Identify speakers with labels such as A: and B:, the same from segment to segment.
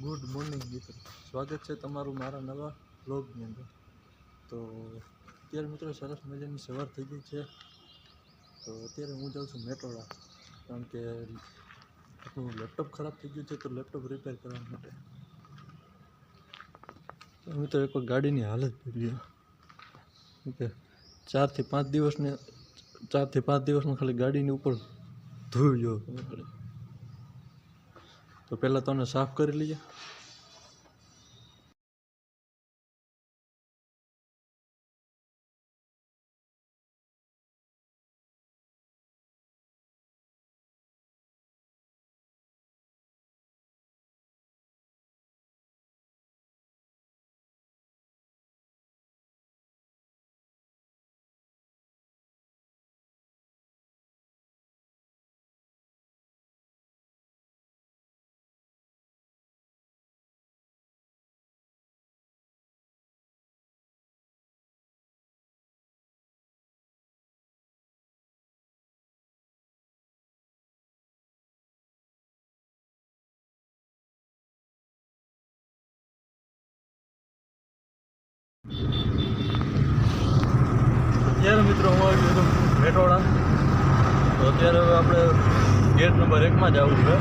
A: Good morning મિત્રો, સ્વાગત છે તમારું મારા નવા વ્લોગની અંદર. તો અત્યારે મિત્રો સરસ મજાની સવાર થઈ ગઈ છે. તો અત્યારે હું જાઉં છું મેટોડા, કારણ કે આપણું લેપટોપ ખરાબ થઈ ગયું છે, તો લેપટોપ રિપેર કરવા માટે. મિત્રો એક ગાડીની હાલત પડી કે 4 થી 5 દિવસમાં ખાલી ગાડીની ઉપર ધોઈ ગયો. તો પહેલાં તો સાફ કરી લઈએ. અત્યારે મિત્રો હું આવી ગયો છું મેટોડા. તો અત્યારે હવે આપણે ગેટ નંબર 1માં જ આવવું છે.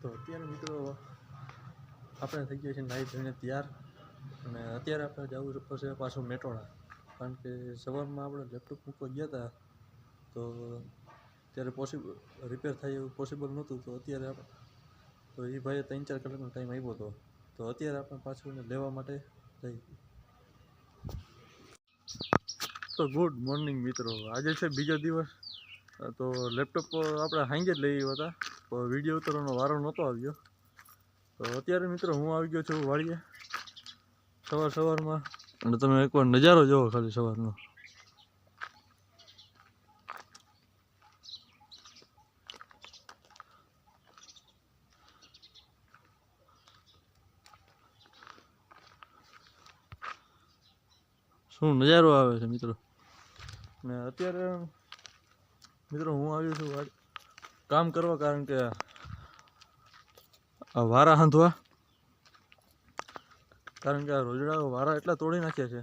A: તો અત્યારે મિત્રો આપણે થઈ ગયા છે નાહી ધોઈને તૈયાર, અને અત્યારે આપણે જવું પડશે પાછું મેટોડા, કારણ કે સવારમાં આપણે લેપટોપ મૂકવા ગયા હતા તો ત્યારે રિપેર થાય એવું પોસિબલ નહોતું. તો અત્યારે તો એ ભાઈએ 3-4 કલાકનો ટાઈમ આવ્યો હતો. તો અત્યારે આપણે પાછું એને લેવા માટે જઈએ. તો ગુડ મોર્નિંગ મિત્રો, આજે છે બીજો દિવસ. તો લેપટોપ આપણે સાંજે જ લઈ આવ્યા હતા, તો વિડીયો ઉતારવાનો વારો નહોતો આવ્યો. તો અત્યારે મિત્રો હું આવી ગયો છું વાડીએ સવારમાં, અને તમે એકવાર નજારો જોવો ખાલી સવારનો. શું નજારો આવે છે મિત્રો. ને અત્યારે મિત્રો હું આવ્યો છું કામ કરવા, કારણ કે આ વારા હાંધવા, કારણ કે આ રોજડા વારા એટલા તોડી નાખ્યા છે,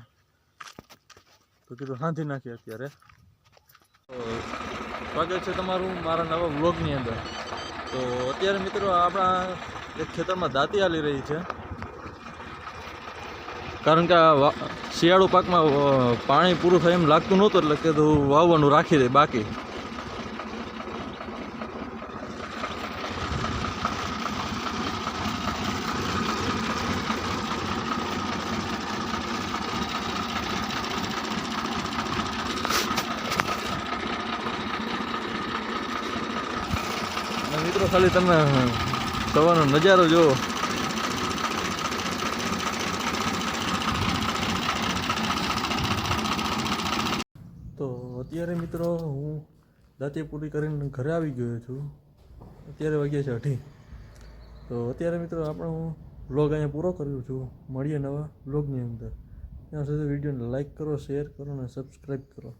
A: તો કીધું હાંધી નાખીએ અત્યારે. સ્વાગત છે તમારું મારા નવા વ્લોગની અંદર. તો અત્યારે મિત્રો આપણા એક ખેતરમાં દાંતી હાલી રહી છે, કારણ કે આ શિયાળુ પાકમાં પાણી પૂરું થાય એમ લાગતું નહોતું, એટલે કીધું વાવવાનું રાખી દે બાકી. મિત્રો ખાલી તમે સવારનો નજારો જુઓ. તો અત્યારે મિત્રો હું દાંતી પૂરી કરીને ઘરે આવી ગયો છું. અત્યારે વાગ્યા છે 8. તો અત્યારે મિત્રો આપણે હું વ્લોગ અહીંયા પૂરો કરું છું. મળીએ નવા વ્લોગની અંદર. ત્યાં સુધી વિડીયોને લાઈક કરો, શેર કરો અને સબસ્ક્રાઈબ કરો.